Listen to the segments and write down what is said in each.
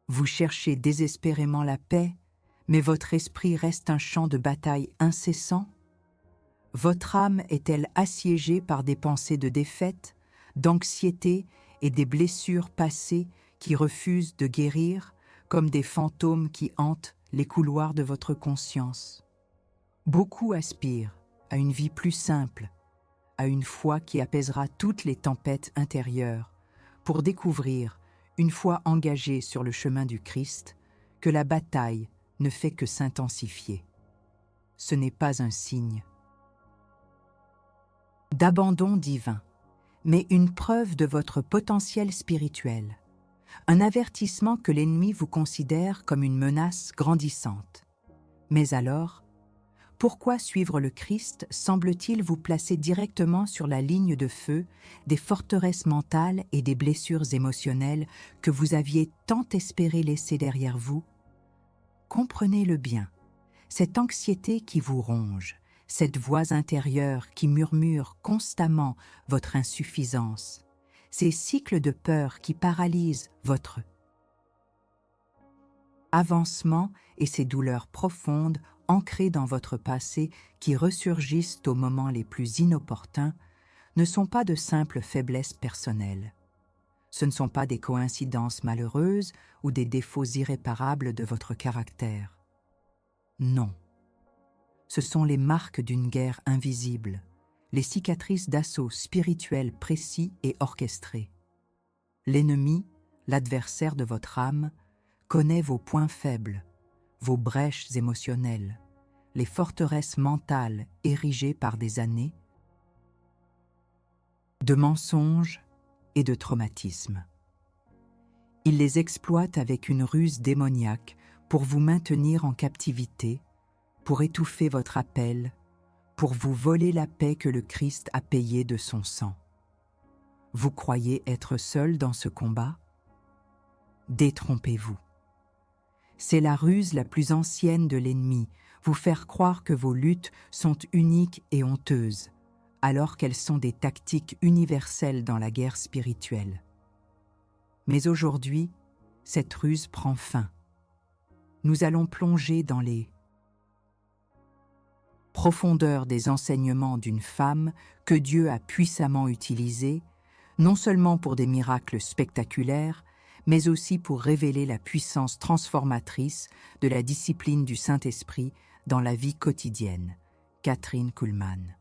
Vous cherchez désespérément la paix, mais votre esprit reste un champ de bataille incessant? Votre âme est-elle assiégée par des pensées de défaite, d'anxiété et des blessures passées qui refusent de guérir, comme des fantômes qui hantent les couloirs de votre conscience? Beaucoup aspirent à une vie plus simple, à une foi qui apaisera toutes les tempêtes intérieures, pour découvrir, une fois engagés sur le chemin du Christ, que la bataille ne fait que s'intensifier. Ce n'est pas un signe d'abandon divin, mais une preuve de votre potentiel spirituel, un avertissement que l'ennemi vous considère comme une menace grandissante. Mais alors, pourquoi suivre le Christ semble-t-il vous placer directement sur la ligne de feu des forteresses mentales et des blessures émotionnelles que vous aviez tant espéré laisser derrière vous? Comprenez-le bien, cette anxiété qui vous ronge, cette voix intérieure qui murmure constamment votre insuffisance, ces cycles de peur qui paralysent votre avancement et ces douleurs profondes ancrées dans votre passé qui ressurgissent aux moments les plus inopportuns, ne sont pas de simples faiblesses personnelles. Ce ne sont pas des coïncidences malheureuses ou des défauts irréparables de votre caractère. Non. Ce sont les marques d'une guerre invisible, les cicatrices d'assauts spirituels précis et orchestrés. L'ennemi, l'adversaire de votre âme, connaît vos points faibles, vos brèches émotionnelles, les forteresses mentales érigées par des années de mensonges et de traumatismes. Il les exploite avec une ruse démoniaque pour vous maintenir en captivité, pour étouffer votre appel, pour vous voler la paix que le Christ a payée de son sang. Vous croyez être seul dans ce combat? Détrompez-vous. C'est la ruse la plus ancienne de l'ennemi, vous faire croire que vos luttes sont uniques et honteuses, alors qu'elles sont des tactiques universelles dans la guerre spirituelle. Mais aujourd'hui, cette ruse prend fin. Nous allons plonger dans les profondeurs des enseignements d'une femme que Dieu a puissamment utilisée, non seulement pour des miracles spectaculaires, mais aussi pour révéler la puissance transformatrice de la discipline du Saint-Esprit dans la vie quotidienne. Kathryn Kuhlman.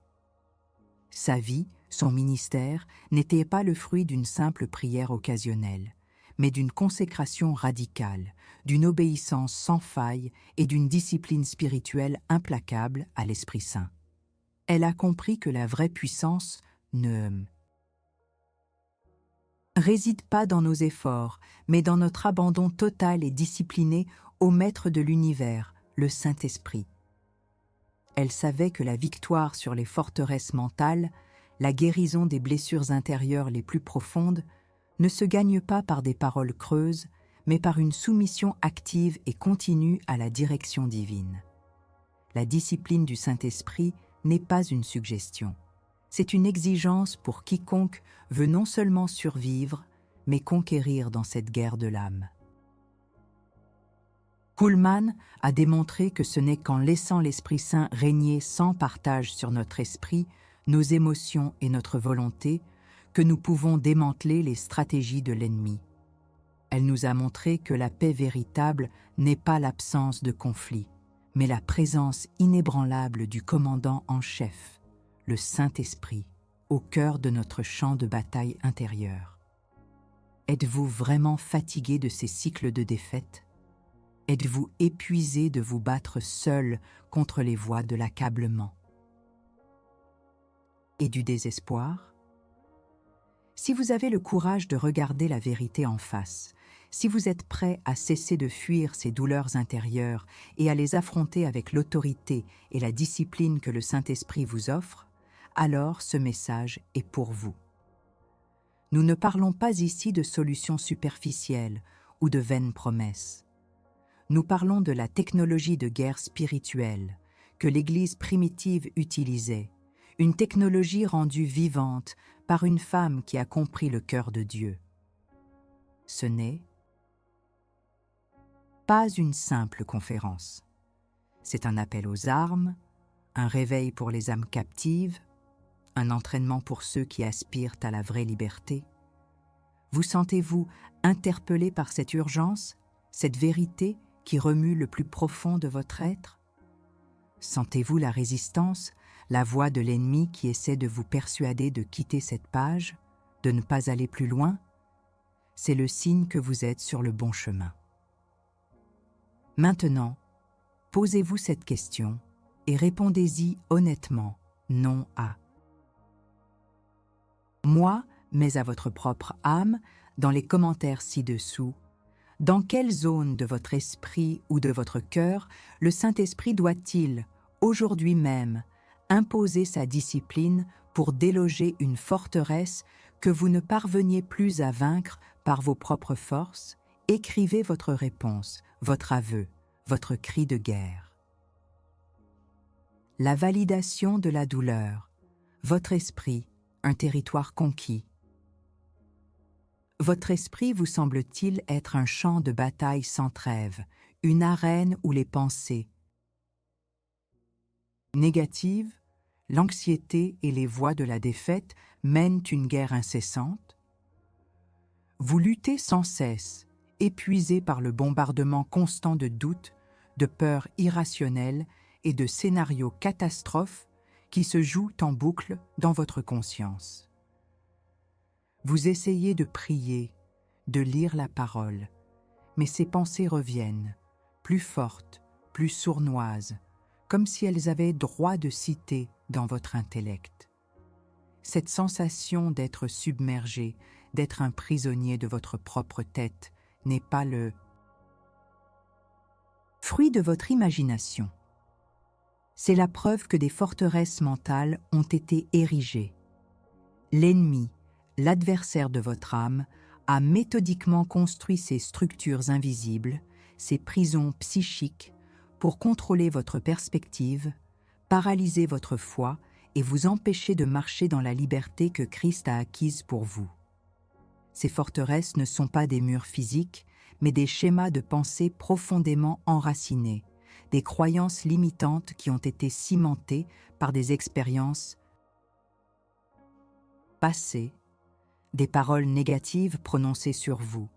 Sa vie, son ministère, n'était pas le fruit d'une simple prière occasionnelle, mais d'une consécration radicale, d'une obéissance sans faille et d'une discipline spirituelle implacable à l'Esprit Saint. Elle a compris que la vraie puissance ne réside pas dans nos efforts, mais dans notre abandon total et discipliné au Maître de l'univers, le Saint-Esprit. Elle savait que la victoire sur les forteresses mentales, la guérison des blessures intérieures les plus profondes, ne se gagne pas par des paroles creuses, mais par une soumission active et continue à la direction divine. La discipline du Saint-Esprit n'est pas une suggestion. C'est une exigence pour quiconque veut non seulement survivre, mais conquérir dans cette guerre de l'âme. Kuhlman a démontré que ce n'est qu'en laissant l'Esprit Saint régner sans partage sur notre esprit, nos émotions et notre volonté, que nous pouvons démanteler les stratégies de l'ennemi. Elle nous a montré que la paix véritable n'est pas l'absence de conflit, mais la présence inébranlable du commandant en chef, le Saint-Esprit, au cœur de notre champ de bataille intérieur. Êtes-vous vraiment fatigué de ces cycles de défaite? Êtes-vous épuisé de vous battre seul contre les voies de l'accablement et du désespoir? Si vous avez le courage de regarder la vérité en face, si vous êtes prêt à cesser de fuir ces douleurs intérieures et à les affronter avec l'autorité et la discipline que le Saint-Esprit vous offre, alors ce message est pour vous. Nous ne parlons pas ici de solutions superficielles ou de vaines promesses. Nous parlons de la technologie de guerre spirituelle que l'Église primitive utilisait, une technologie rendue vivante par une femme qui a compris le cœur de Dieu. Ce n'est pas une simple conférence. C'est un appel aux armes, un réveil pour les âmes captives, un entraînement pour ceux qui aspirent à la vraie liberté. Vous sentez-vous interpellé par cette urgence, cette vérité qui remue le plus profond de votre être? Sentez-vous la résistance, la voix de l'ennemi qui essaie de vous persuader de quitter cette page, de ne pas aller plus loin? C'est le signe que vous êtes sur le bon chemin. Maintenant, posez-vous cette question et répondez-y honnêtement, non à moi, mais à votre propre âme, dans les commentaires ci-dessous. Dans quelle zone de votre esprit ou de votre cœur le Saint-Esprit doit-il, aujourd'hui même, imposer sa discipline pour déloger une forteresse que vous ne parveniez plus à vaincre par vos propres forces? Écrivez votre réponse, votre aveu, votre cri de guerre. La validation de la douleur. Votre esprit, un territoire conquis. Votre esprit vous semble-t-il être un champ de bataille sans trêve, une arène où les pensées négatives, l'anxiété et les voix de la défaite mènent une guerre incessante? Vous luttez sans cesse, épuisé par le bombardement constant de doutes, de peurs irrationnelles et de scénarios catastrophes qui se jouent en boucle dans votre conscience. Vous essayez de prier, de lire la parole, mais ces pensées reviennent, plus fortes, plus sournoises, comme si elles avaient droit de cité dans votre intellect. Cette sensation d'être submergé, d'être un prisonnier de votre propre tête, n'est pas le fruit de votre imagination. C'est la preuve que des forteresses mentales ont été érigées. L'ennemi, l'adversaire de votre âme, a méthodiquement construit ces structures invisibles, ces prisons psychiques, pour contrôler votre perspective, paralyser votre foi et vous empêcher de marcher dans la liberté que Christ a acquise pour vous. Ces forteresses ne sont pas des murs physiques, mais des schémas de pensée profondément enracinés, des croyances limitantes qui ont été cimentées par des expériences passées, des paroles négatives prononcées sur vous,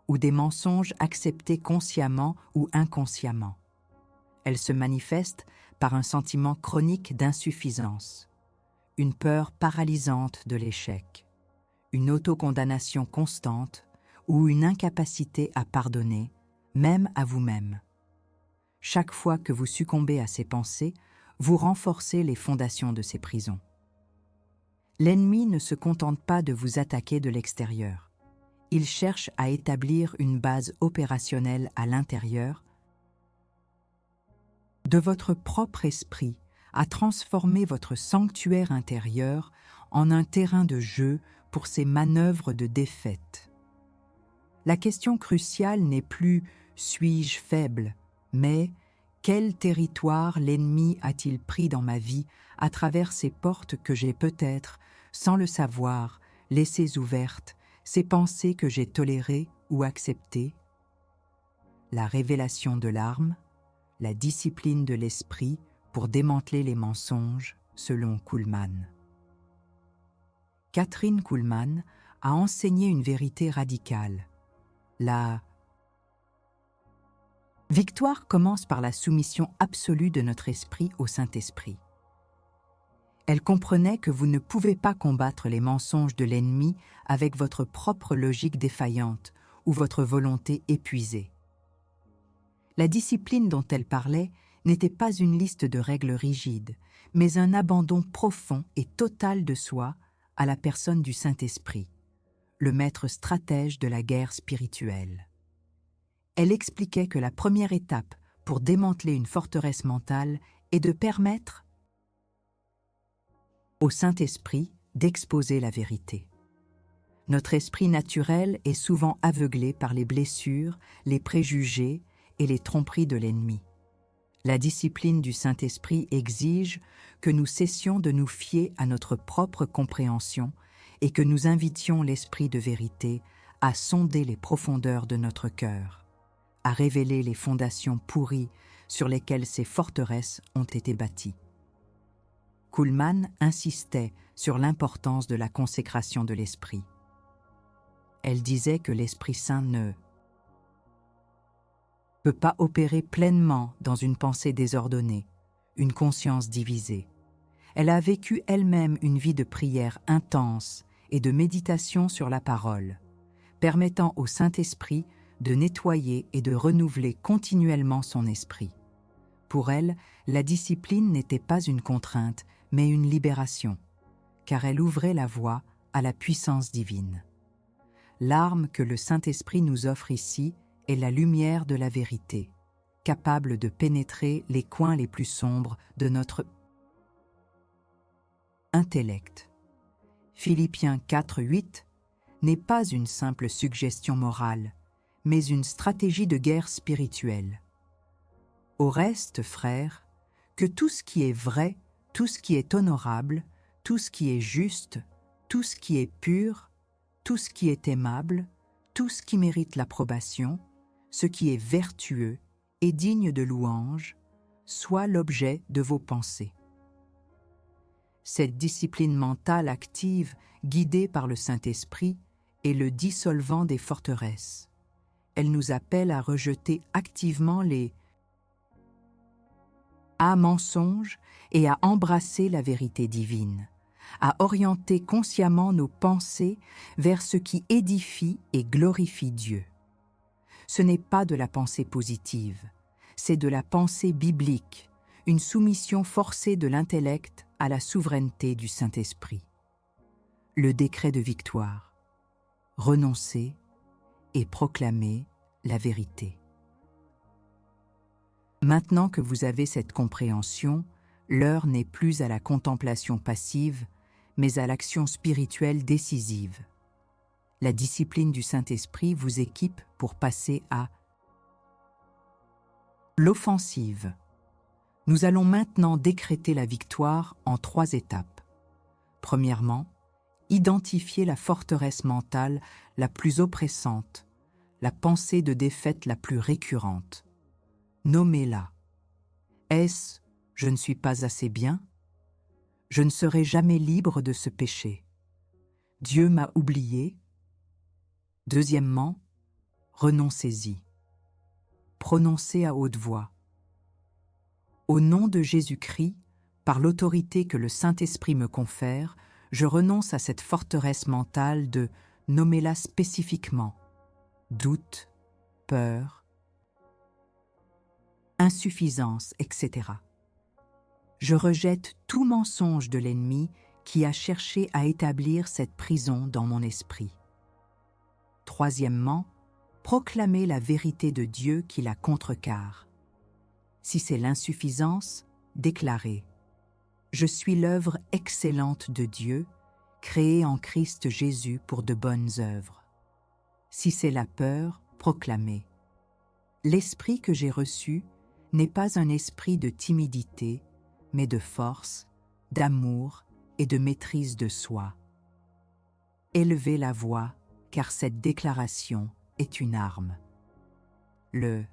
ou des mensonges acceptés consciemment ou inconsciemment. Elles se manifestent par un sentiment chronique d'insuffisance, une peur paralysante de l'échec, une autocondamnation constante ou une incapacité à pardonner, même à vous-même. Chaque fois que vous succombez à ces pensées, vous renforcez les fondations de ces prisons. L'ennemi ne se contente pas de vous attaquer de l'extérieur. Il cherche à établir une base opérationnelle à l'intérieur de votre propre esprit, à transformer votre sanctuaire intérieur en un terrain de jeu pour ses manœuvres de défaite. La question cruciale n'est plus « suis-je faible ?», mais « quel territoire l'ennemi a-t-il pris dans ma vie à travers ces portes que j'ai peut-être, sans le savoir, laissées ouvertes, ces pensées que j'ai tolérées ou acceptées ?» La révélation de l'arme, la discipline de l'esprit pour démanteler les mensonges, selon Kuhlmann. Kathryn Kuhlmann a enseigné une vérité radicale. La victoire commence par la soumission absolue de notre esprit au Saint-Esprit. Elle comprenait que vous ne pouvez pas combattre les mensonges de l'ennemi avec votre propre logique défaillante ou votre volonté épuisée. La discipline dont elle parlait n'était pas une liste de règles rigides, mais un abandon profond et total de soi à la personne du Saint-Esprit, le maître stratège de la guerre spirituelle. Elle expliquait que la première étape pour démanteler une forteresse mentale est de permettre au Saint-Esprit d'exposer la vérité. Notre esprit naturel est souvent aveuglé par les blessures, les préjugés et les tromperies de l'ennemi. La discipline du Saint-Esprit exige que nous cessions de nous fier à notre propre compréhension et que nous invitions l'Esprit de vérité à sonder les profondeurs de notre cœur, à révéler les fondations pourries sur lesquelles ces forteresses ont été bâties. Kuhlmann insistait sur l'importance de la consécration de l'esprit. Elle disait que l'Esprit Saint ne peut pas opérer pleinement dans une pensée désordonnée, une conscience divisée. Elle a vécu elle-même une vie de prière intense et de méditation sur la parole, permettant au Saint-Esprit de nettoyer et de renouveler continuellement son esprit. Pour elle, la discipline n'était pas une contrainte, mais une libération, car elle ouvrait la voie à la puissance divine. L'arme que le Saint-Esprit nous offre ici est la lumière de la vérité, capable de pénétrer les coins les plus sombres de notre intellect. Philippiens 4:8 n'est pas une simple suggestion morale, mais une stratégie de guerre spirituelle. Au reste, frères, que tout ce qui est vrai, tout ce qui est honorable, tout ce qui est juste, tout ce qui est pur, tout ce qui est aimable, tout ce qui mérite l'approbation, ce qui est vertueux et digne de louange, soit l'objet de vos pensées. Cette discipline mentale active, guidée par le Saint-Esprit, est le dissolvant des forteresses. Elle nous appelle à rejeter activement les mensonges et à embrasser la vérité divine, à orienter consciemment nos pensées vers ce qui édifie et glorifie Dieu. Ce n'est pas de la pensée positive, c'est de la pensée biblique, une soumission forcée de l'intellect à la souveraineté du Saint-Esprit. Le décret de victoire, renoncer et proclamer la vérité. Maintenant que vous avez cette compréhension, l'heure n'est plus à la contemplation passive, mais à l'action spirituelle décisive. La discipline du Saint-Esprit vous équipe pour passer à l'offensive. Nous allons maintenant décréter la victoire en 3 étapes. Premièrement, identifier la forteresse mentale la plus oppressante, la pensée de défaite la plus récurrente. Nommez-la. Est-ce « je ne suis pas assez bien » ? Je ne serai jamais libre de ce péché. Dieu m'a oublié. Deuxièmement, renoncez-y. Prononcez à haute voix. Au nom de Jésus-Christ, par l'autorité que le Saint-Esprit me confère, je renonce à cette forteresse mentale de « nommez-la spécifiquement » doute, peur, insuffisance, etc. Je rejette tout mensonge de l'ennemi qui a cherché à établir cette prison dans mon esprit. Troisièmement, proclamer la vérité de Dieu qui la contrecarre. Si c'est l'insuffisance, déclarez « Je suis l'œuvre excellente de Dieu, créée en Christ Jésus pour de bonnes œuvres. » Si c'est la peur, proclamez « L'esprit que j'ai reçu n'est pas un esprit de timidité, mais de force, d'amour et de maîtrise de soi. » Élevez la voix, car cette déclaration est une arme. Le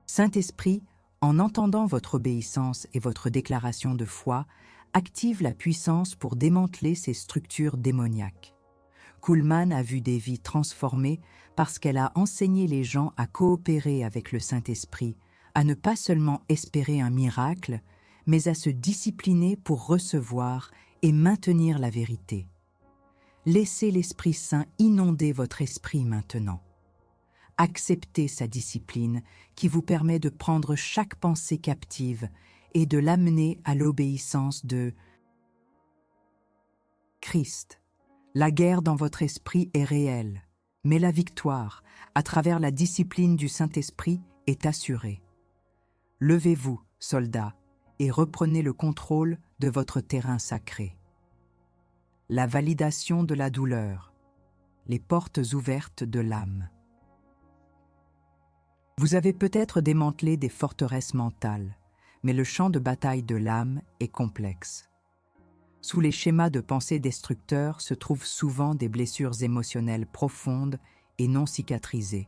Saint-Esprit, en entendant votre obéissance et votre déclaration de foi, active la puissance pour démanteler ces structures démoniaques. Kuhlmann a vu des vies transformées parce qu'elle a enseigné les gens à coopérer avec le Saint-Esprit, à ne pas seulement espérer un miracle, mais à se discipliner pour recevoir et maintenir la vérité. Laissez l'Esprit Saint inonder votre esprit maintenant. Acceptez sa discipline qui vous permet de prendre chaque pensée captive et de l'amener à l'obéissance de Christ. La guerre dans votre esprit est réelle, mais la victoire, à travers la discipline du Saint-Esprit, est assurée. Levez-vous, soldats, et reprenez le contrôle de votre terrain sacré. La validation de la douleur, les portes ouvertes de l'âme. Vous avez peut-être démantelé des forteresses mentales, mais le champ de bataille de l'âme est complexe. Sous les schémas de pensée destructeurs se trouvent souvent des blessures émotionnelles profondes et non cicatrisées,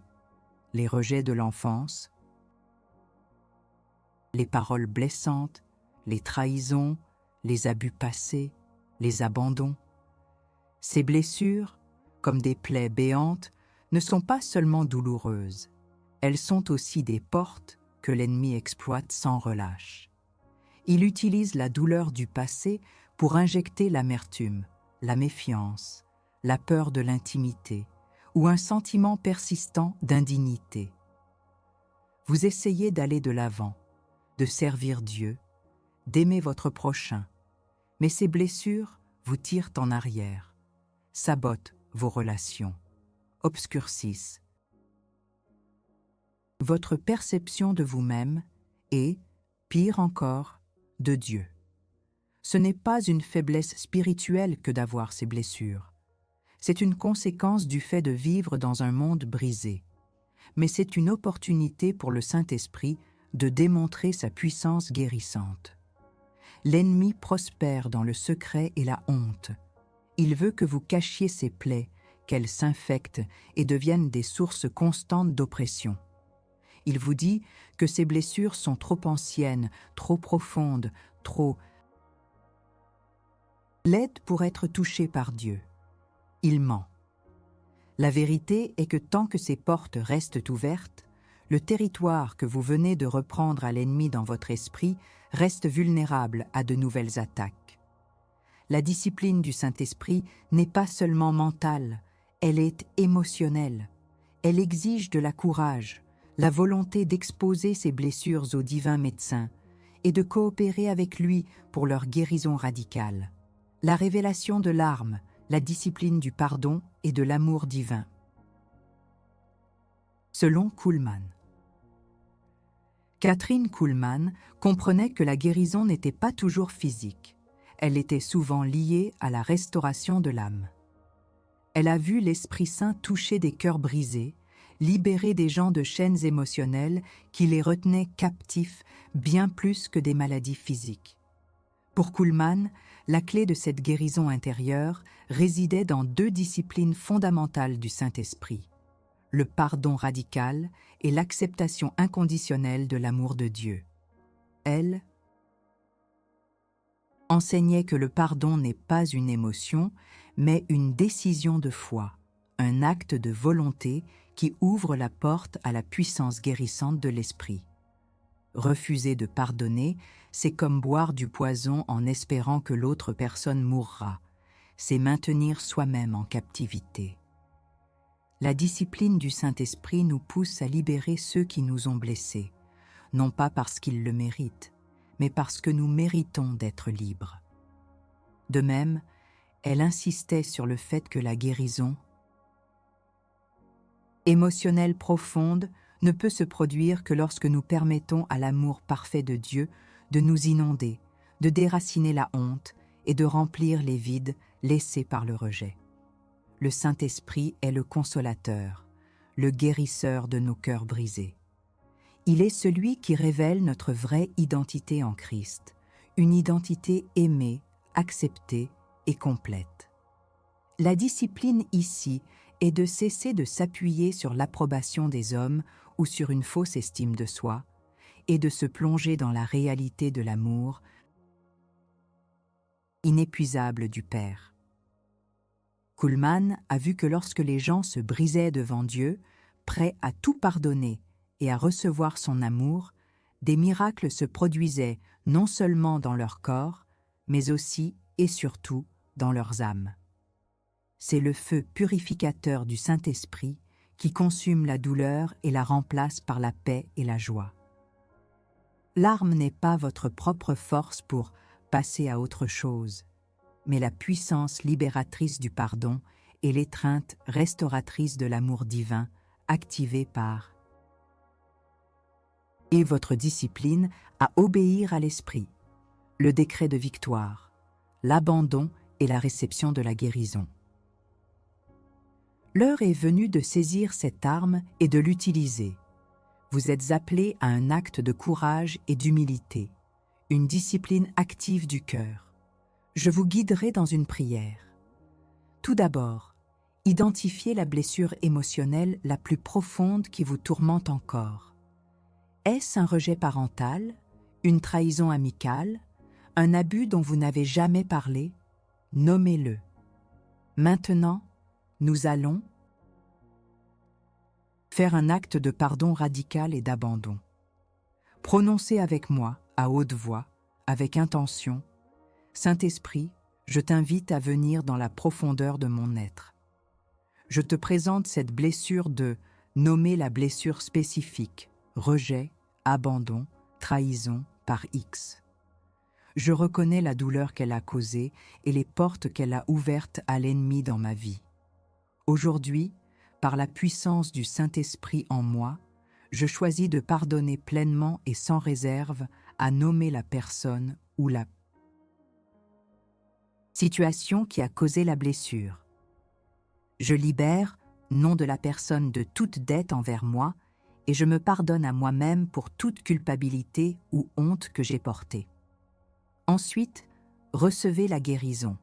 les rejets de l'enfance, les paroles blessantes, les trahisons, les abus passés, les abandons. Ces blessures, comme des plaies béantes, ne sont pas seulement douloureuses, elles sont aussi des portes que l'ennemi exploite sans relâche. Il utilise la douleur du passé pour injecter l'amertume, la méfiance, la peur de l'intimité ou un sentiment persistant d'indignité. Vous essayez d'aller de l'avant, de servir Dieu, d'aimer votre prochain, mais ces blessures vous tirent en arrière, sabotent vos relations, obscurcissent votre perception de vous-même et, pire encore, de Dieu. Ce n'est pas une faiblesse spirituelle que d'avoir ces blessures. C'est une conséquence du fait de vivre dans un monde brisé. Mais c'est une opportunité pour le Saint-Esprit de démontrer sa puissance guérissante. L'ennemi prospère dans le secret et la honte. Il veut que vous cachiez ces plaies, qu'elles s'infectent et deviennent des sources constantes d'oppression. Il vous dit que ces blessures sont trop anciennes, trop profondes, trop laides pour être touchées par Dieu. Il ment. La vérité est que tant que ces portes restent ouvertes, le territoire que vous venez de reprendre à l'ennemi dans votre esprit reste vulnérable à de nouvelles attaques. La discipline du Saint-Esprit n'est pas seulement mentale, elle est émotionnelle. Elle exige de la courage, la volonté d'exposer ses blessures au divin médecin et de coopérer avec lui pour leur guérison radicale. La révélation de l'arme, la discipline du pardon et de l'amour divin. Selon Kuhlmann. Kathryn Kuhlmann comprenait que la guérison n'était pas toujours physique. Elle était souvent liée à la restauration de l'âme. Elle a vu l'Esprit Saint toucher des cœurs brisés, libérer des gens de chaînes émotionnelles qui les retenaient captifs bien plus que des maladies physiques. Pour Kuhlmann, la clé de cette guérison intérieure résidait dans deux disciplines fondamentales du Saint-Esprit, le pardon radical et l'acceptation inconditionnelle de l'amour de Dieu. Elle enseignait que le pardon n'est pas une émotion, mais une décision de foi, un acte de volonté qui ouvre la porte à la puissance guérissante de l'esprit. Refuser de pardonner, c'est comme boire du poison en espérant que l'autre personne mourra. C'est maintenir soi-même en captivité. La discipline du Saint-Esprit nous pousse à libérer ceux qui nous ont blessés, non pas parce qu'ils le méritent, mais parce que nous méritons d'être libres. De même, elle insistait sur le fait que la guérison émotionnelle profonde ne peut se produire que lorsque nous permettons à l'amour parfait de Dieu de nous inonder, de déraciner la honte et de remplir les vides laissés par le rejet. Le Saint-Esprit est le consolateur, le guérisseur de nos cœurs brisés. Il est celui qui révèle notre vraie identité en Christ, une identité aimée, acceptée et complète. La discipline ici est de cesser de s'appuyer sur l'approbation des hommes ou sur une fausse estime de soi, et de se plonger dans la réalité de l'amour inépuisable du Père. Kuhlmann a vu que lorsque les gens se brisaient devant Dieu, prêts à tout pardonner et à recevoir son amour, des miracles se produisaient non seulement dans leur corps, mais aussi et surtout dans leurs âmes. C'est le feu purificateur du Saint-Esprit qui consume la douleur et la remplace par la paix et la joie. L'arme n'est pas votre propre force pour passer à autre chose, mais la puissance libératrice du pardon et l'étreinte restauratrice de l'amour divin activée par et votre discipline à obéir à l'Esprit, le décret de victoire, l'abandon et la réception de la guérison. L'heure est venue de saisir cette arme et de l'utiliser. Vous êtes appelés à un acte de courage et d'humilité, une discipline active du cœur. Je vous guiderai dans une prière. Tout d'abord, Identifiez la blessure émotionnelle la plus profonde qui vous tourmente encore. Est-ce un rejet parental, une trahison amicale, un abus dont vous n'avez jamais parlé? Nommez-le. Maintenant, nous allons faire un acte de pardon radical et d'abandon. Prononcez avec moi, à haute voix, avec intention, « Saint-Esprit, je t'invite à venir dans la profondeur de mon être. Je te présente cette blessure de nommer la blessure spécifique, rejet, abandon, trahison par X. Je reconnais la douleur qu'elle a causée et les portes qu'elle a ouvertes à l'ennemi dans ma vie. Aujourd'hui, par la puissance du Saint-Esprit en moi, je choisis de pardonner pleinement et sans réserve à nommer la personne ou la situation qui a causé la blessure. Je libère, nom de la personne, de toute dette envers moi et je me pardonne à moi-même pour toute culpabilité ou honte que j'ai portée. Ensuite, recevez la guérison.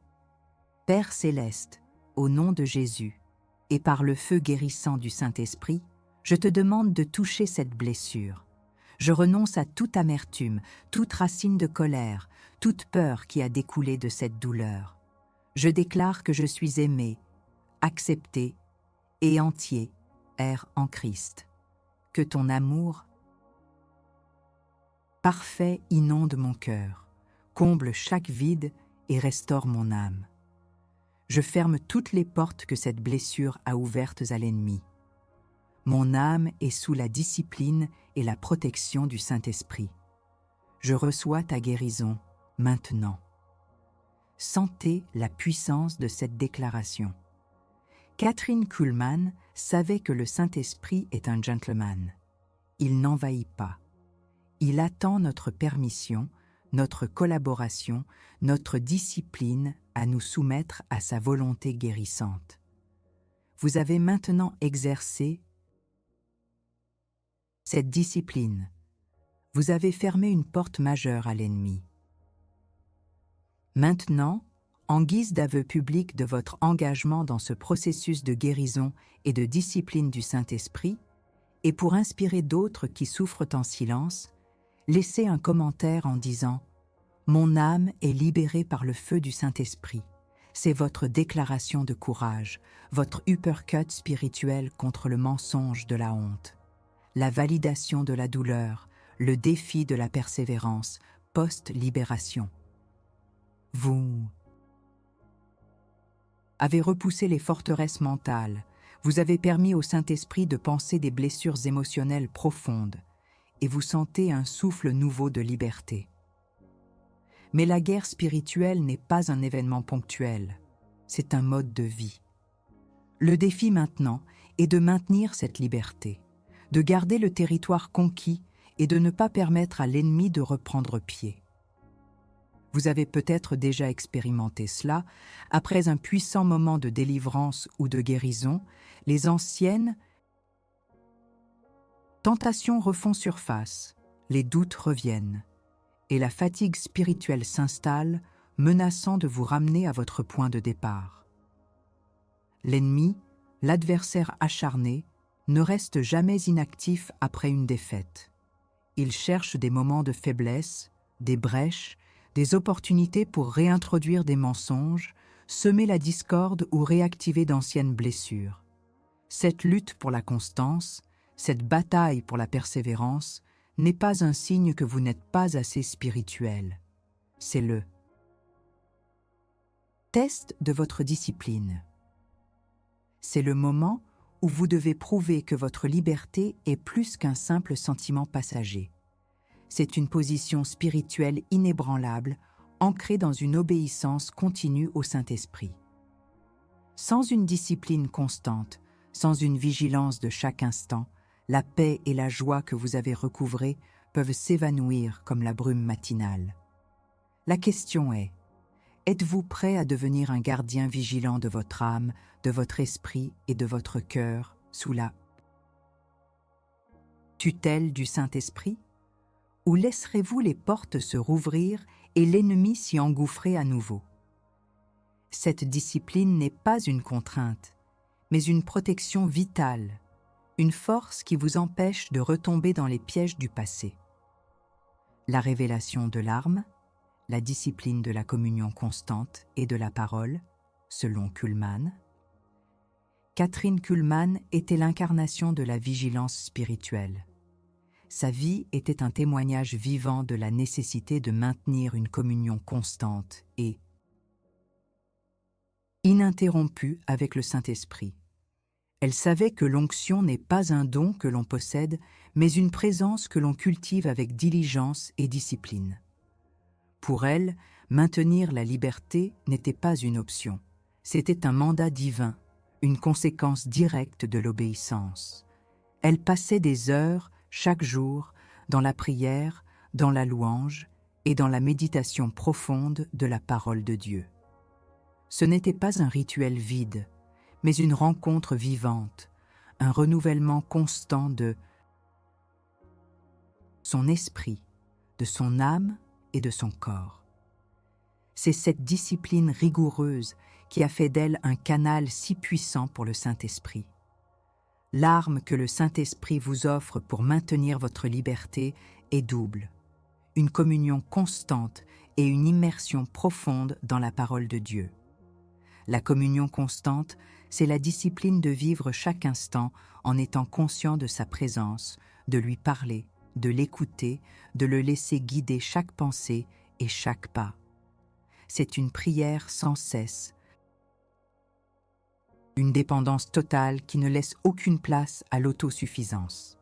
Père céleste, au nom de Jésus, et par le feu guérissant du Saint-Esprit, je te demande de toucher cette blessure. Je renonce à toute amertume, toute racine de colère, toute peur qui a découlé de cette douleur. Je déclare que je suis aimé, accepté et entier, en Christ. Que ton amour parfait inonde mon cœur, comble chaque vide et restaure mon âme. Je ferme toutes les portes que cette blessure a ouvertes à l'ennemi. Mon âme est sous la discipline et la protection du Saint-Esprit. Je reçois ta guérison maintenant. Sentez la puissance de cette déclaration. Kathryn Kuhlman savait que le Saint-Esprit est un gentleman. Il n'envahit pas. Il attend notre permission, notre collaboration, notre discipline à nous soumettre à sa volonté guérissante. Vous avez maintenant exercé cette discipline. Vous avez fermé une porte majeure à l'ennemi. Maintenant, en guise d'aveu public de votre engagement dans ce processus de guérison et de discipline du Saint-Esprit, et pour inspirer d'autres qui souffrent en silence, laissez un commentaire en disant « Mon âme est libérée par le feu du Saint-Esprit ». C'est votre déclaration de courage, votre uppercut spirituel contre le mensonge de la honte, la validation de la douleur, le défi de la persévérance, post-libération. Vous avez repoussé les forteresses mentales, vous avez permis au Saint-Esprit de penser des blessures émotionnelles profondes, et vous sentez un souffle nouveau de liberté. Mais la guerre spirituelle n'est pas un événement ponctuel, c'est un mode de vie. Le défi maintenant est de maintenir cette liberté, de garder le territoire conquis et de ne pas permettre à l'ennemi de reprendre pied. Vous avez peut-être déjà expérimenté cela. Après un puissant moment de délivrance ou de guérison, les anciennes tentations refont surface, les doutes reviennent, et la fatigue spirituelle s'installe, menaçant de vous ramener à votre point de départ. L'ennemi, l'adversaire acharné, ne reste jamais inactif après une défaite. Il cherche des moments de faiblesse, des brèches, des opportunités pour réintroduire des mensonges, semer la discorde ou réactiver d'anciennes blessures. Cette lutte pour la constance, cette bataille pour la persévérance, n'est pas un signe que vous n'êtes pas assez spirituel. C'est le test de votre discipline. C'est le moment où vous devez prouver que votre liberté est plus qu'un simple sentiment passager. C'est une position spirituelle inébranlable, ancrée dans une obéissance continue au Saint-Esprit. Sans une discipline constante, sans une vigilance de chaque instant, la paix et la joie que vous avez recouvrées peuvent s'évanouir comme la brume matinale. La question est, êtes-vous prêt à devenir un gardien vigilant de votre âme, de votre esprit et de votre cœur sous la tutelle du Saint-Esprit? Ou laisserez-vous les portes se rouvrir et l'ennemi s'y engouffrer à nouveau? Cette discipline n'est pas une contrainte, mais une protection vitale, une force qui vous empêche de retomber dans les pièges du passé. La révélation de l'arme, la discipline de la communion constante et de la parole, selon Kuhlmann. Kathryn Kuhlmann était l'incarnation de la vigilance spirituelle. Sa vie était un témoignage vivant de la nécessité de maintenir une communion constante et ininterrompue avec le Saint-Esprit. Elle savait que l'onction n'est pas un don que l'on possède, mais une présence que l'on cultive avec diligence et discipline. Pour elle, maintenir la liberté n'était pas une option, c'était un mandat divin, une conséquence directe de l'obéissance. Elle passait des heures, chaque jour, dans la prière, dans la louange et dans la méditation profonde de la parole de Dieu. Ce n'était pas un rituel vide, mais une rencontre vivante, un renouvellement constant de son esprit, de son âme et de son corps. C'est cette discipline rigoureuse qui a fait d'elle un canal si puissant pour le Saint-Esprit. L'arme que le Saint-Esprit vous offre pour maintenir votre liberté est double, une communion constante et une immersion profonde dans la parole de Dieu. La communion constante, c'est la discipline de vivre chaque instant en étant conscient de sa présence, de lui parler, de l'écouter, de le laisser guider chaque pensée et chaque pas. C'est une prière sans cesse, une dépendance totale qui ne laisse aucune place à l'autosuffisance.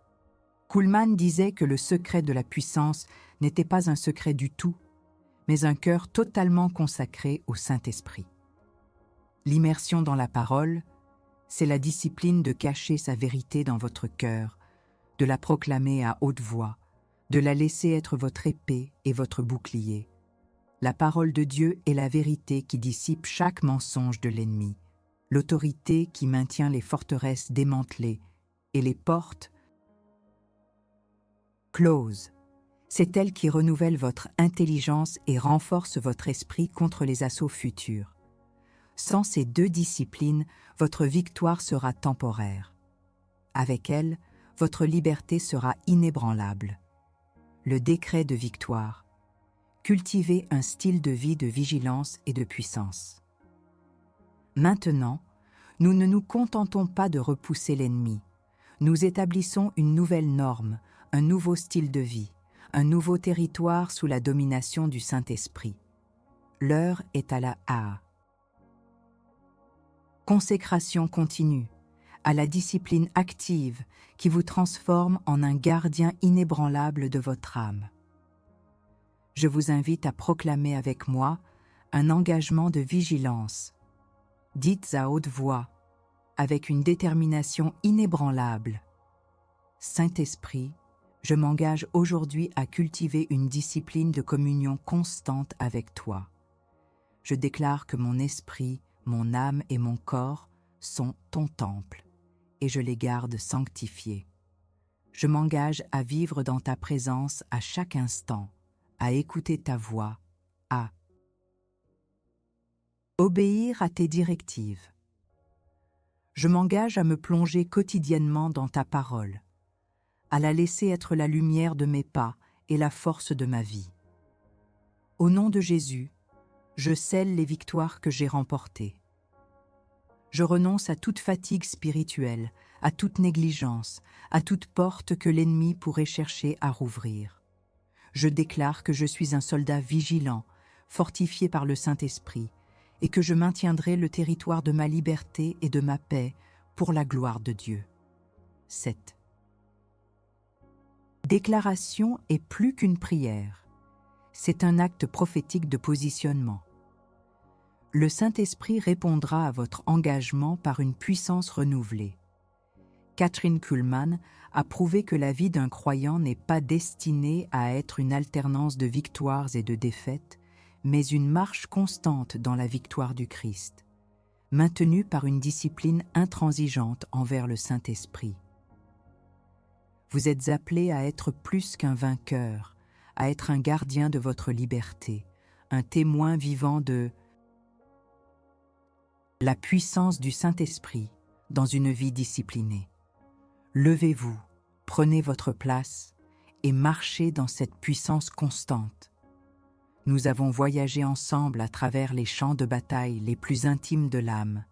Kuhlmann disait que le secret de la puissance n'était pas un secret du tout, mais un cœur totalement consacré au Saint-Esprit. L'immersion dans la parole, c'est la discipline de cacher sa vérité dans votre cœur, de la proclamer à haute voix, de la laisser être votre épée et votre bouclier. La parole de Dieu est la vérité qui dissipe chaque mensonge de l'ennemi, l'autorité qui maintient les forteresses démantelées et les portes closes. C'est elle qui renouvelle votre intelligence et renforce votre esprit contre les assauts futurs. Sans ces deux disciplines, votre victoire sera temporaire. Avec elle, votre liberté sera inébranlable. Le décret de victoire. Cultivez un style de vie de vigilance et de puissance. Maintenant, nous ne nous contentons pas de repousser l'ennemi. Nous établissons une nouvelle norme, un nouveau style de vie, un nouveau territoire sous la domination du Saint-Esprit. L'heure est à la consécration continue, à la discipline active qui vous transforme en un gardien inébranlable de votre âme. Je vous invite à proclamer avec moi un engagement de vigilance. Dites à haute voix, avec une détermination inébranlable. Saint-Esprit, je m'engage aujourd'hui à cultiver une discipline de communion constante avec toi. Je déclare que mon esprit, mon âme et mon corps sont ton temple, et je les garde sanctifiés. Je m'engage à vivre dans ta présence à chaque instant, à écouter ta voix, à obéir à tes directives. Je m'engage à me plonger quotidiennement dans ta parole, à la laisser être la lumière de mes pas et la force de ma vie. Au nom de Jésus, je scelle les victoires que j'ai remportées. Je renonce à toute fatigue spirituelle, à toute négligence, à toute porte que l'ennemi pourrait chercher à rouvrir. Je déclare que je suis un soldat vigilant, fortifié par le Saint-Esprit, et que je maintiendrai le territoire de ma liberté et de ma paix pour la gloire de Dieu. 7. Déclaration est plus qu'une prière. C'est un acte prophétique de positionnement. Le Saint-Esprit répondra à votre engagement par une puissance renouvelée. Kathryn Kuhlmann a prouvé que la vie d'un croyant n'est pas destinée à être une alternance de victoires et de défaites, mais une marche constante dans la victoire du Christ, maintenue par une discipline intransigeante envers le Saint-Esprit. Vous êtes appelés à être plus qu'un vainqueur, à être un gardien de votre liberté, un témoin vivant de la puissance du Saint-Esprit, dans une vie disciplinée. Levez-vous, prenez votre place et marchez dans cette puissance constante. Nous avons voyagé ensemble à travers les champs de bataille les plus intimes de l'âme,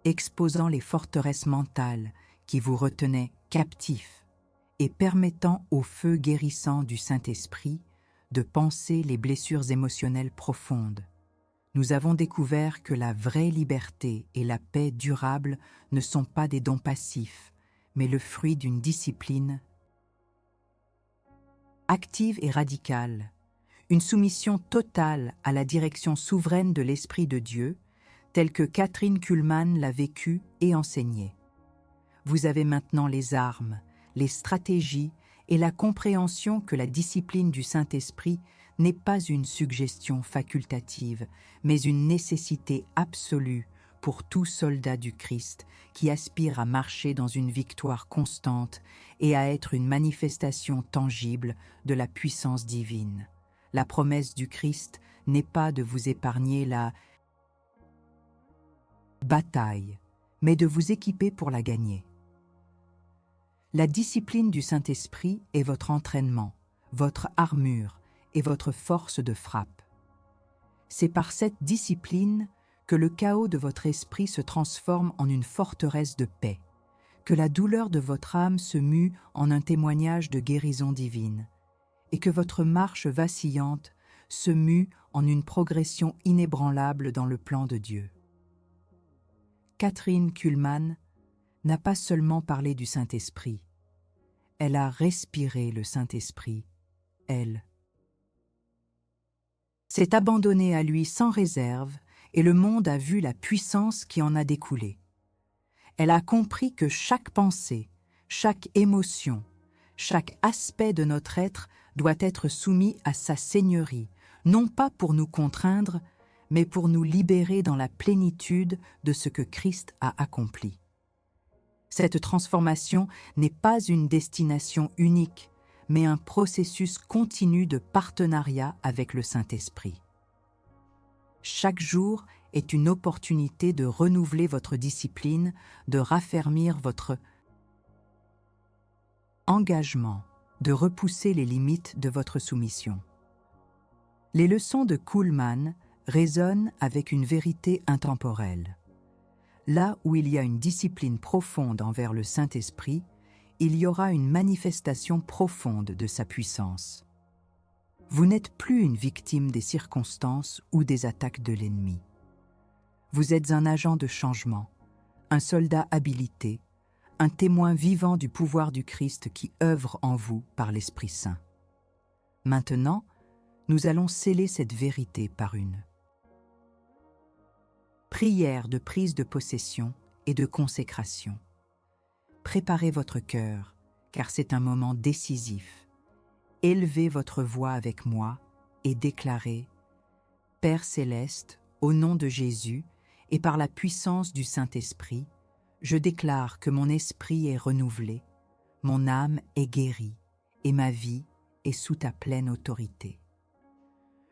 exposant les forteresses mentales qui vous retenaient captifs et permettant au feu guérissant du Saint-Esprit de panser les blessures émotionnelles profondes. Nous avons découvert que la vraie liberté et la paix durable ne sont pas des dons passifs, mais le fruit d'une discipline active et radicale, une soumission totale à la direction souveraine de l'Esprit de Dieu, telle que Kathryn Kuhlman l'a vécue et enseignée. Vous avez maintenant les armes, les stratégies et la compréhension que la discipline du Saint-Esprit n'est pas une suggestion facultative, mais une nécessité absolue pour tout soldat du Christ qui aspire à marcher dans une victoire constante et à être une manifestation tangible de la puissance divine. La promesse du Christ n'est pas de vous épargner la bataille, mais de vous équiper pour la gagner. La discipline du Saint-Esprit est votre entraînement, votre armure et votre force de frappe. C'est par cette discipline que le chaos de votre esprit se transforme en une forteresse de paix, que la douleur de votre âme se mue en un témoignage de guérison divine, et que votre marche vacillante se mue en une progression inébranlable dans le plan de Dieu. Kathryn Kuhlman n'a pas seulement parlé du Saint-Esprit, elle a respiré le Saint-Esprit, elle s'est abandonnée à lui sans réserve et le monde a vu la puissance qui en a découlé. Elle a compris que chaque pensée, chaque émotion, chaque aspect de notre être doit être soumis à sa seigneurie, non pas pour nous contraindre, mais pour nous libérer dans la plénitude de ce que Christ a accompli. Cette transformation n'est pas une destination unique, mais un processus continu de partenariat avec le Saint-Esprit. Chaque jour est une opportunité de renouveler votre discipline, de raffermir votre engagement, de repousser les limites de votre soumission. Les leçons de Kuhlman résonnent avec une vérité intemporelle. Là où il y a une discipline profonde envers le Saint-Esprit, il y aura une manifestation profonde de sa puissance. Vous n'êtes plus une victime des circonstances ou des attaques de l'ennemi. Vous êtes un agent de changement, un soldat habilité, un témoin vivant du pouvoir du Christ qui œuvre en vous par l'Esprit Saint. Maintenant, nous allons sceller cette vérité par une prière de prise de possession et de consécration. Préparez votre cœur, car c'est un moment décisif. Élevez votre voix avec moi et déclarez « Père céleste, au nom de Jésus et par la puissance du Saint-Esprit, je déclare que mon esprit est renouvelé, mon âme est guérie et ma vie est sous ta pleine autorité.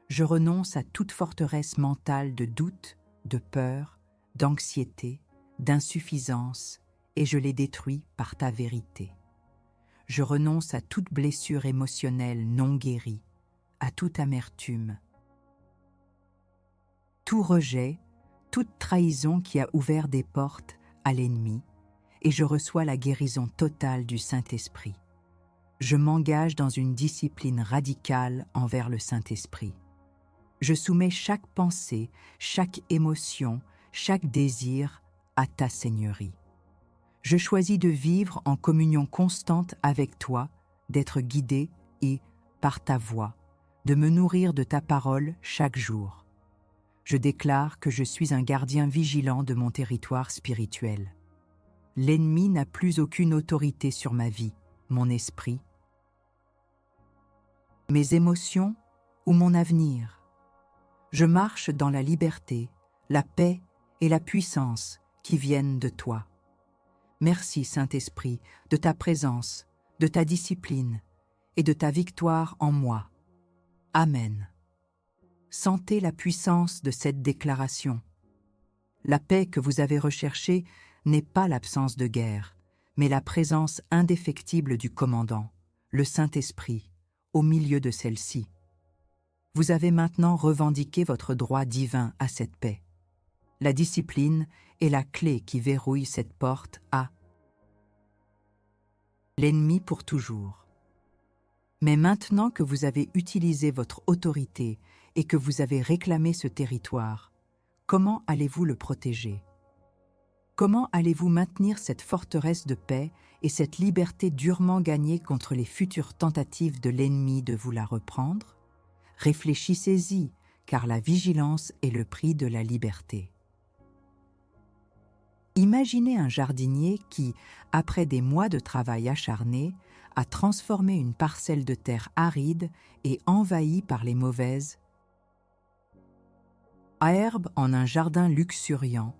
Je renonce à toute forteresse mentale de doute, de peur, d'anxiété, d'insuffisance, et je les détruis par ta vérité. Je renonce à toute blessure émotionnelle non guérie, à toute amertume, tout rejet, toute trahison qui a ouvert des portes à l'ennemi, et je reçois la guérison totale du Saint-Esprit. Je m'engage dans une discipline radicale envers le Saint-Esprit. Je soumets chaque pensée, chaque émotion, chaque désir à ta seigneurie. Je choisis de vivre en communion constante avec toi, d'être guidé et, par ta voix, de me nourrir de ta parole chaque jour. Je déclare que je suis un gardien vigilant de mon territoire spirituel. L'ennemi n'a plus aucune autorité sur ma vie, mon esprit, mes émotions ou mon avenir. Je marche dans la liberté, la paix et la puissance qui viennent de toi. Merci, Saint-Esprit, de ta présence, de ta discipline et de ta victoire en moi. Amen. Sentez la puissance de cette déclaration. La paix que vous avez recherchée n'est pas l'absence de guerre, mais la présence indéfectible du commandant, le Saint-Esprit, au milieu de celle-ci. Vous avez maintenant revendiqué votre droit divin à cette paix. La discipline est la clé qui verrouille cette porte à l'ennemi pour toujours. Mais maintenant que vous avez utilisé votre autorité et que vous avez réclamé ce territoire, comment allez-vous le protéger? Comment allez-vous maintenir cette forteresse de paix et cette liberté durement gagnée contre les futures tentatives de l'ennemi de vous la reprendre? Réfléchissez-y, car la vigilance est le prix de la liberté. Imaginez un jardinier qui, après des mois de travail acharné, a transformé une parcelle de terre aride et envahie par les mauvaises herbes en un jardin luxuriant,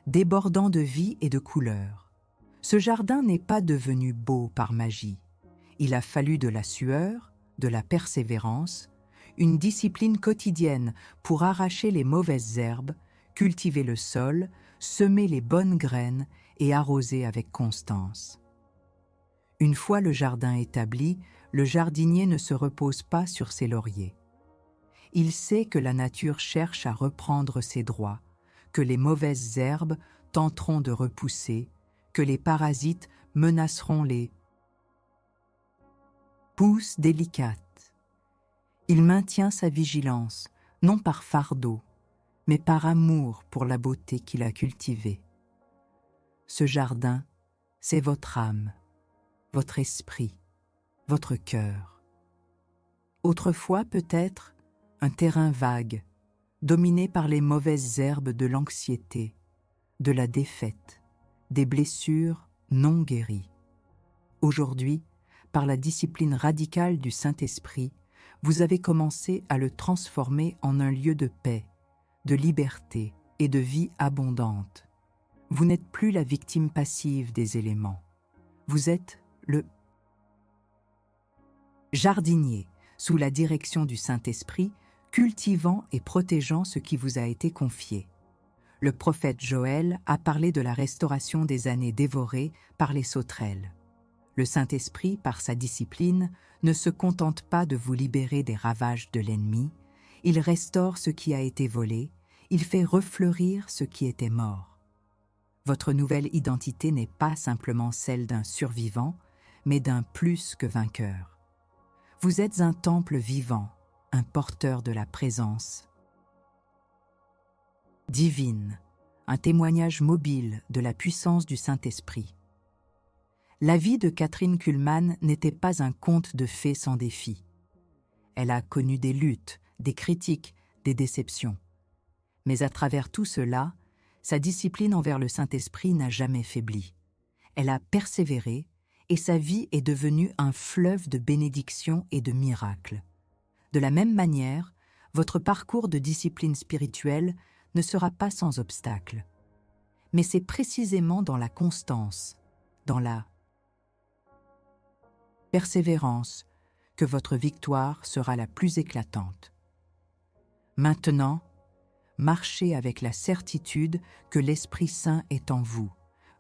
débordant de vie et de couleurs. Ce jardin n'est pas devenu beau par magie. Il a fallu de la sueur, de la persévérance, une discipline quotidienne pour arracher les mauvaises herbes, cultiver le sol, semer les bonnes graines et arroser avec constance. Une fois le jardin établi, le jardinier ne se repose pas sur ses lauriers. Il sait que la nature cherche à reprendre ses droits, que les mauvaises herbes tenteront de repousser, que les parasites menaceront les pousses délicates. Il maintient sa vigilance, non par fardeau, mais par amour pour la beauté qu'il a cultivée. Ce jardin, c'est votre âme, votre esprit, votre cœur. Autrefois peut-être, un terrain vague, dominé par les mauvaises herbes de l'anxiété, de la défaite, des blessures non guéries. Aujourd'hui, par la discipline radicale du Saint-Esprit, vous avez commencé à le transformer en un lieu de paix, de liberté et de vie abondante. Vous n'êtes plus la victime passive des éléments. Vous êtes le jardinier, sous la direction du Saint-Esprit, cultivant et protégeant ce qui vous a été confié. Le prophète Joël a parlé de la restauration des années dévorées par les sauterelles. Le Saint-Esprit, par sa discipline, ne se contente pas de vous libérer des ravages de l'ennemi, il restaure ce qui a été volé, il fait refleurir ce qui était mort. Votre nouvelle identité n'est pas simplement celle d'un survivant, mais d'un plus que vainqueur. Vous êtes un temple vivant, un porteur de la présence divine, un témoignage mobile de la puissance du Saint-Esprit. La vie de Catherine Kuhlman n'était pas un conte de fées sans défi. Elle a connu des luttes, des critiques, des déceptions. Mais à travers tout cela, sa discipline envers le Saint-Esprit n'a jamais faibli. Elle a persévéré et sa vie est devenue un fleuve de bénédictions et de miracles. De la même manière, votre parcours de discipline spirituelle ne sera pas sans obstacle. Mais c'est précisément dans la constance, dans la persévérance, que votre victoire sera la plus éclatante. Maintenant, marchez avec la certitude que l'Esprit Saint est en vous,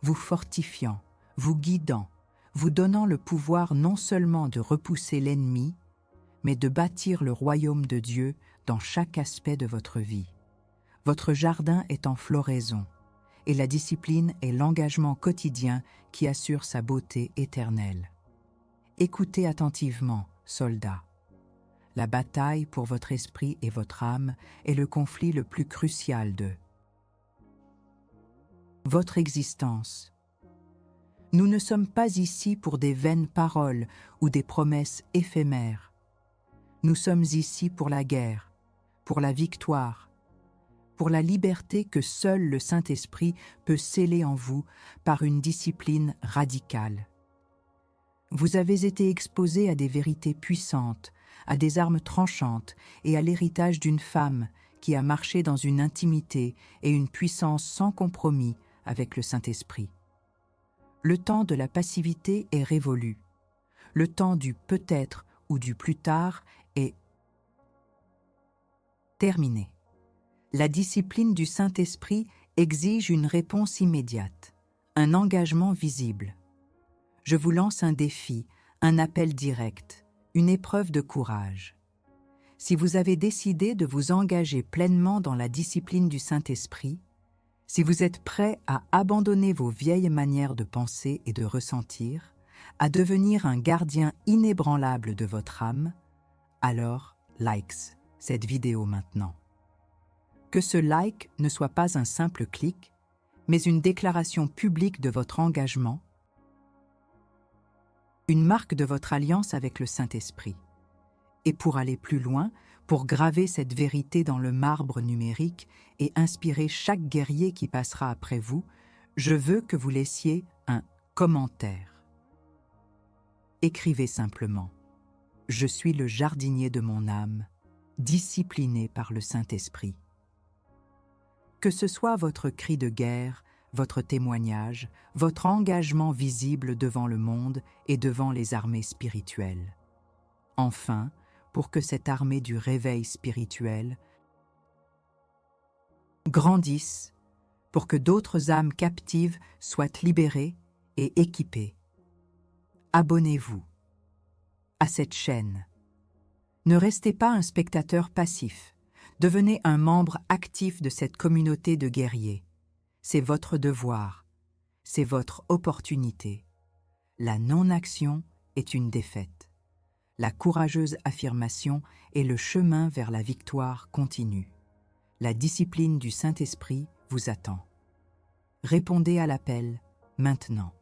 vous fortifiant, vous guidant, vous donnant le pouvoir non seulement de repousser l'ennemi, mais de bâtir le royaume de Dieu dans chaque aspect de votre vie. Votre jardin est en floraison, et la discipline est l'engagement quotidien qui assure sa beauté éternelle. Écoutez attentivement, soldats. La bataille pour votre esprit et votre âme est le conflit le plus crucial de votre existence. Nous ne sommes pas ici pour des vaines paroles ou des promesses éphémères. Nous sommes ici pour la guerre, pour la victoire, pour la liberté que seul le Saint-Esprit peut sceller en vous par une discipline radicale. Vous avez été exposés à des vérités puissantes, à des armes tranchantes et à l'héritage d'une femme qui a marché dans une intimité et une puissance sans compromis avec le Saint-Esprit. Le temps de la passivité est révolu. Le temps du peut-être ou du plus tard est terminé. La discipline du Saint-Esprit exige une réponse immédiate, Un engagement visible. Je vous lance un défi, un appel direct, une épreuve de courage. Si vous avez décidé de vous engager pleinement dans la discipline du Saint-Esprit, si vous êtes prêt à abandonner vos vieilles manières de penser et de ressentir, à devenir un gardien inébranlable de votre âme, alors likes cette vidéo maintenant. Que ce like ne soit pas un simple clic, mais une déclaration publique de votre engagement, une marque de votre alliance avec le Saint-Esprit. Et pour aller plus loin, pour graver cette vérité dans le marbre numérique et inspirer chaque guerrier qui passera après vous, je veux que vous laissiez un commentaire. Écrivez simplement « Je suis le jardinier de mon âme, discipliné par le Saint-Esprit ». Que ce soit votre cri de guerre, votre témoignage, votre engagement visible devant le monde et devant les armées spirituelles. Enfin, pour que cette armée du réveil spirituel grandisse, pour que d'autres âmes captives soient libérées et équipées. Abonnez-vous à cette chaîne. Ne restez pas un spectateur passif. Devenez un membre actif de cette communauté de guerriers. C'est votre devoir, c'est votre opportunité. La non-action est une défaite. La courageuse affirmation est le chemin vers la victoire continue. La discipline du Saint-Esprit vous attend. Répondez à l'appel maintenant.